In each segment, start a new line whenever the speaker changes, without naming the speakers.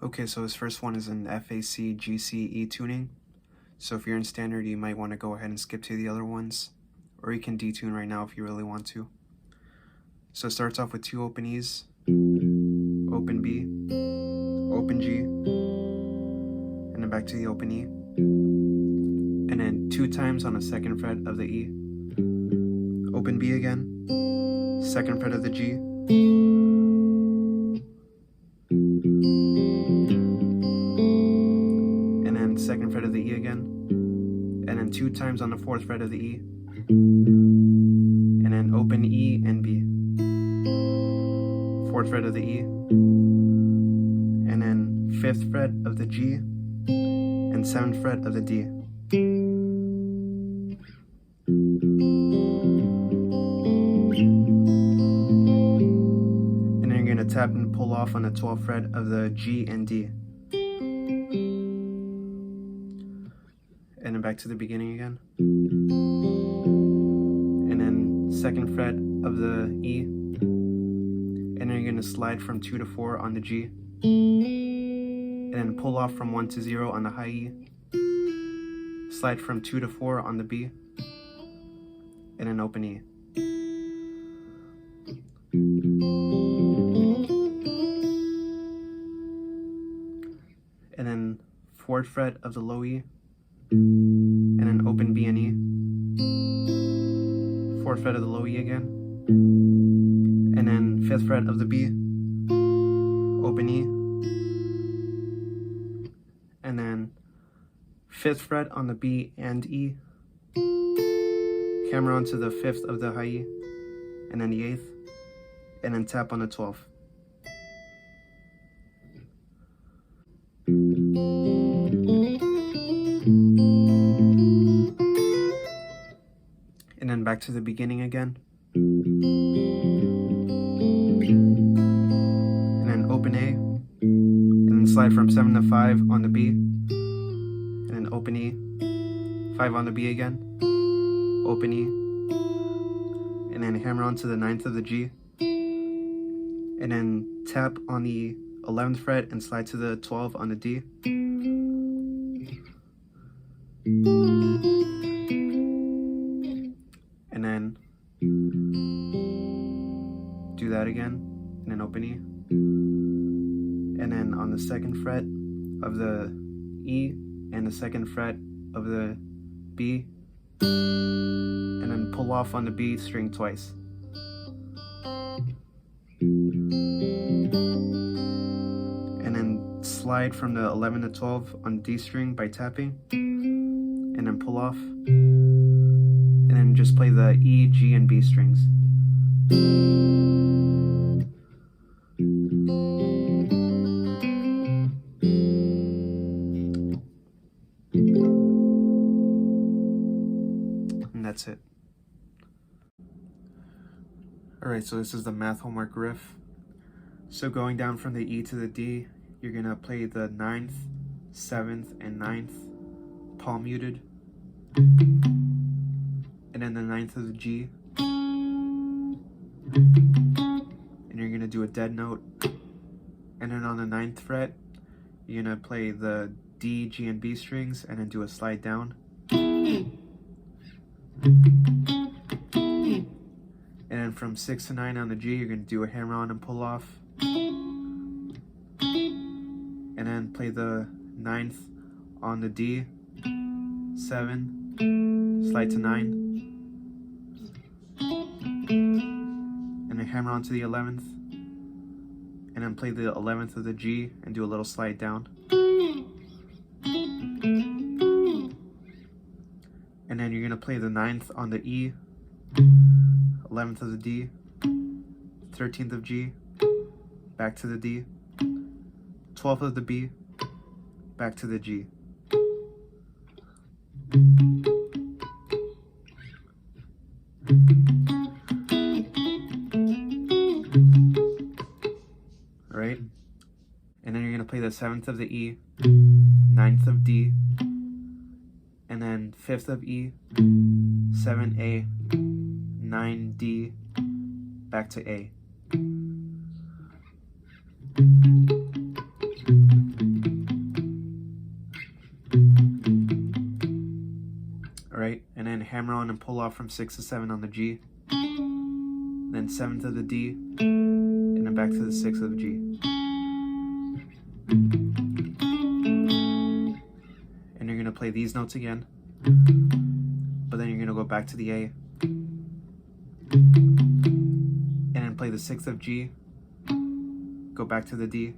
Okay, so this first one is an FAC GCE tuning. So if you're in standard, you might want to go ahead and skip to the other ones, or you can detune right now if you really want to. So it starts off with two open E's, open B, open G, and then back to the open E, and then 2 times on the 2nd fret of the E, open B again, 2nd fret of the G, and then 2nd fret of the E again, and then 2 times on the 4th fret of the E, and then open E and B, 4th fret of the E, and then 5th fret of the G, and 7th fret of the D. And then you're going to tap and pull off on the 12th fret of the G and D. And then back to the beginning again. And then 2nd fret of the E. And then you're going to slide from 2 to 4 on the G. And then pull off from 1 to 0 on the high E. Slide from 2 to 4 on the B. And then open E. And then 4th fret of the low E. And then open B and E. 4th fret of the low E again. And then 5th fret of the B. Open E. And then 5th fret on the B and E. Hammer onto the 5th of the high E. And then the 8th. And then tap on the 12th. And then back to the beginning again. And then open A. And then slide from 7 to 5 on the B. And then open E. 5 on the B again. Open E. And then hammer onto the 9th of the G. And then tap on the 11th fret and slide to the 12 on the D. And then do that again, and then open E. And then on the 2nd fret of the E and the 2nd fret of the B, and then pull off on the B string twice. And then slide from the 11 to 12 on D string by tapping, and then pull off. And then just play the E, G, and B strings. And that's it. Alright, so this is the math homework riff. So going down from the E to the D, you're going to play the 9th, 7th, and 9th palm muted. And then the 9th of the G. And you're going to do a dead note. And then on the 9th fret, you're going to play the D, G, and B strings and then do a slide down. And then from 6 to 9 on the G, you're going to do a hammer on and pull off. And then play the 9th on the D, 7, slide to 9. And then hammer onto the 11th. And then play the 11th of the G and do a little slide down. And then you're going to play the 9th on the E, 11th of the D, 13th of G, back to the D, 12th of the B, back to the G. Alright? And then you're going to play the 7th of the E, 9th of D, and then 5th of E, 7A, 9D, back to A. hammer on and pull off from 6 to 7 on the G, then 7 to the D, and then back to the 6 of the G. And you're going to play these notes again, but then you're going to go back to the A, and then play the 6th of G, go back to the D,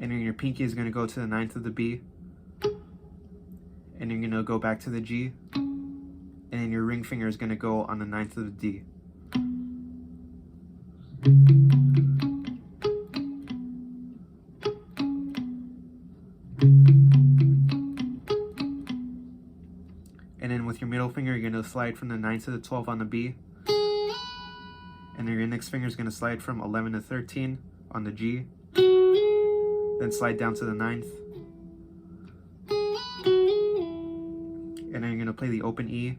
and then your pinky is going to go to the 9th of the B, and you're going to go back to the G, and then your ring finger is going to go on the 9th of the D. And then with your middle finger, you're going to slide from the 9 to the 12 on the B. And then your index finger is going to slide from 11 to 13 on the G. Then slide down to the 9th. And then you're going to play the open E.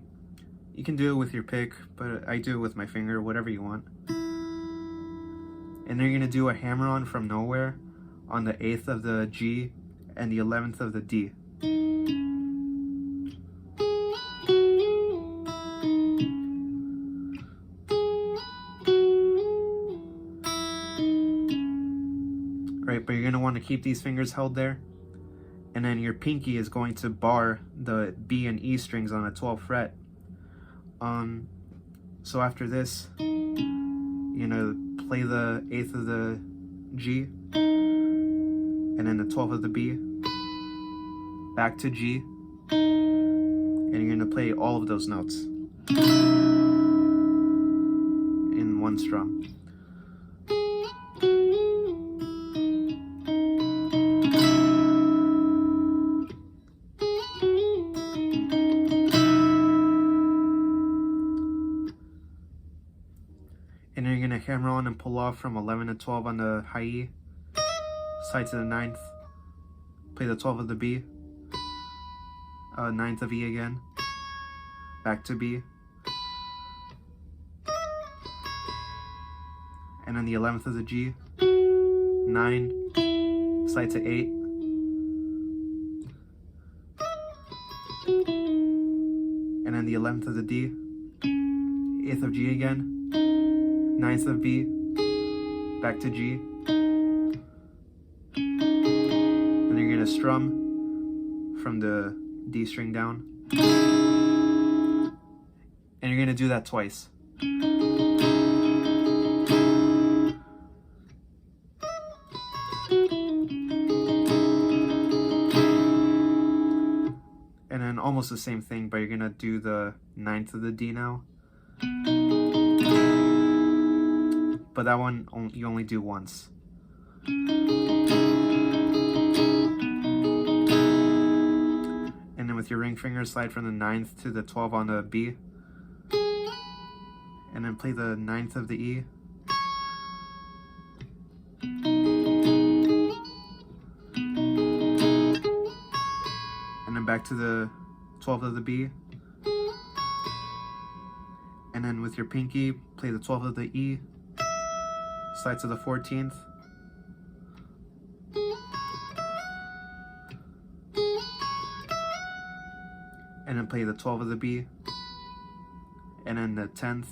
You can do it with your pick, but I do it with my finger, whatever you want. And then you're going to do a hammer-on from nowhere on the 8th of the G and the 11th of the D. Right, but you're going to want to keep these fingers held there, and then your pinky is going to bar the B and E strings on the 12th fret. So after this, you're going to play the 8th of the G, and then the 12th of the B, back to G, and you're going to play all of those notes in one strum. And then you're going to hammer on and pull off from 11 to 12 on the high E, slide to the 9th, play the 12th of the B, 9th of E again, back to B, and then the 11th of the G, 9, slide to 8, and then the 11th of the D, 8th of G again, 9th of B, back to G, and you're going to strum from the D string down, and you're going to do that twice. And then almost the same thing, but you're going to do the 9th of the D now. But that one you only do once. And then with your ring finger, slide from the 9th to the 12 on the B. And then play the 9th of the E. And then back to the 12th of the B. And then with your pinky, play the 12th of the E. Slide to the 14th, and then play the 12th of the B, and then the 10th,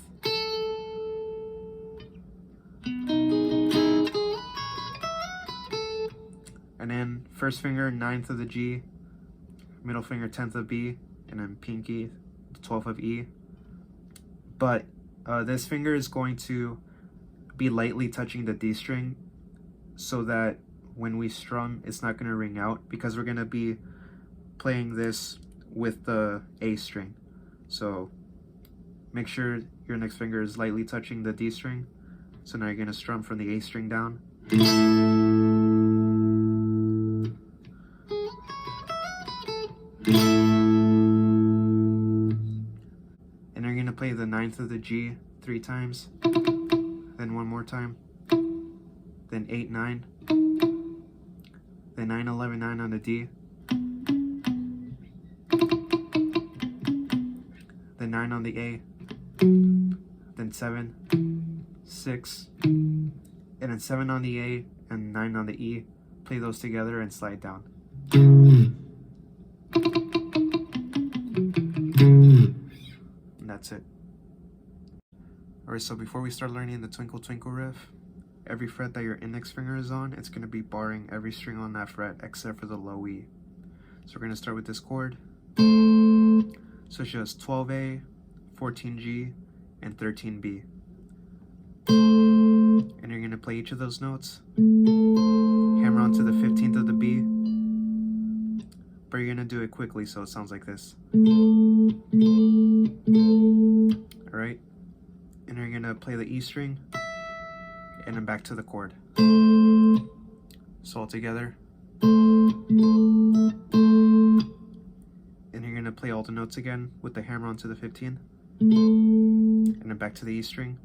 and then first finger 9th of the G, middle finger 10th of B, and then pinky 12th of E. But this finger is going to be lightly touching the D string so that when we strum, it's not going to ring out, because we're going to be playing this with the A string. So make sure your next finger is lightly touching the D string. So now you're going to strum from the A string down. And you're going to play the 9th of the G 3 times. Then one more time, then 8, 9, then 9, 11, 9 on the D, then 9 on the A, then 7, 6, and then 7 on the A and 9 on the E, play those together and slide down. And that's it. Alright, so before we start learning the Twinkle Twinkle riff, every fret that your index finger is on, it's going to be barring every string on that fret except for the low E. So we're going to start with this chord. So it's just 12A, 14G, and 13B. And you're going to play each of those notes, hammer onto the 15th of the B, but you're going to do it quickly so it sounds like this. Alright? And you're going to play the E string, and then back to the chord. So all together. And you're going to play all the notes again with the hammer onto the 15, and then back to the E string.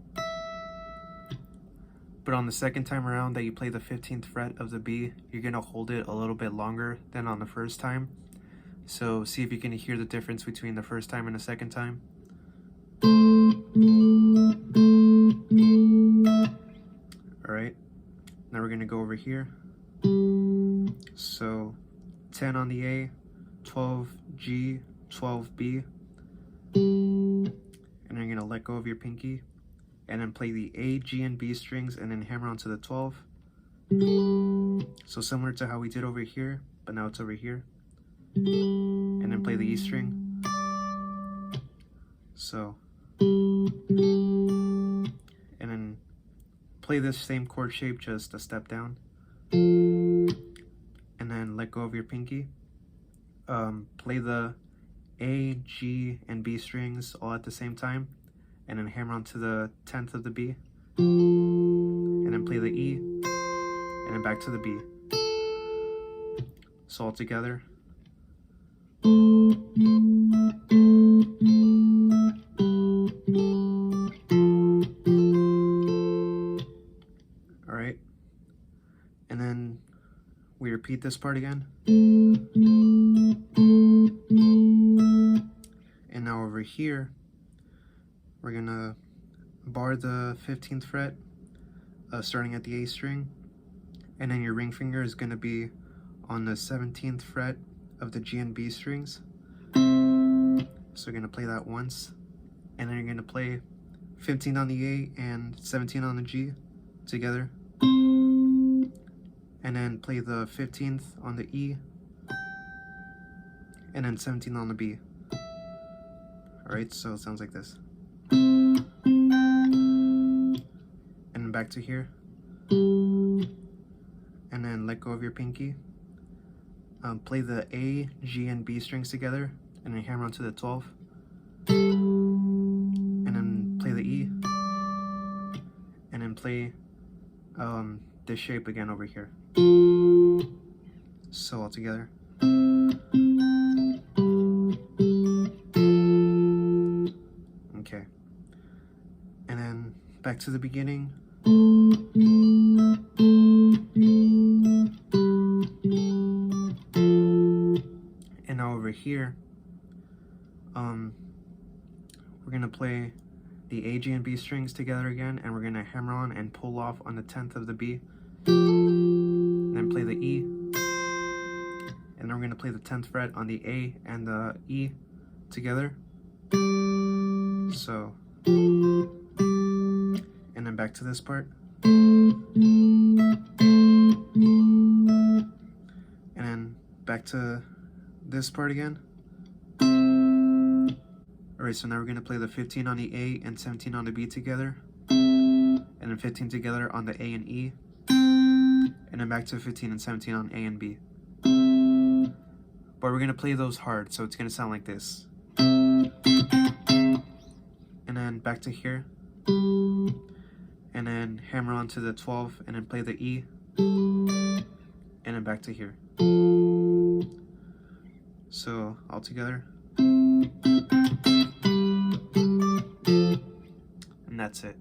But on the second time around that you play the 15th fret of the B, you're going to hold it a little bit longer than on the first time. So see if you can hear the difference between the first time and the second time. Alright, now we're going to go over here. So 10 on the A, 12G, 12B, and you're going to let go of your pinky and then play the A, G, and B strings and then hammer onto the 12. So similar to how we did over here, but now it's over here. And then play the E string. So, and then play this same chord shape just a step down. And then let go of your pinky. Play the A, G, and B strings all at the same time, and then hammer onto the 10th of the B, and then play the E, and then back to the B. So all together. Alright, and then we repeat this part again. And now over here, we're gonna bar the 15th fret, starting at the A string, and then your ring finger is gonna be on the 17th fret of the G and B strings. So you're gonna play that once, and then you're gonna play 15 on the A and 17 on the G together, and then play the 15th on the E, and then 17 on the B. Alright, so it sounds like this. And then back to here. And then let go of your pinky. Play the A, G, and B strings together, and then hammer onto the 12. And then play the E. And then play this shape again over here. So all together. Okay. And then back to the beginning. And now over here, we're gonna play the A, G, and B strings together again, and we're gonna hammer on and pull off on the 10th of the B. And then play the E. And then we're gonna play the 10th fret on the A and the E together. So, and then back to this part. And then back to this part again. Alright, so now we're going to play the 15 on the A and 17 on the B together. And then 15 together on the A and E. And then back to 15 and 17 on A and B. But we're going to play those hard, so it's going to sound like this. And then back to here. And then hammer onto the 12 and then play the E. And then back to here. So all together. And that's it.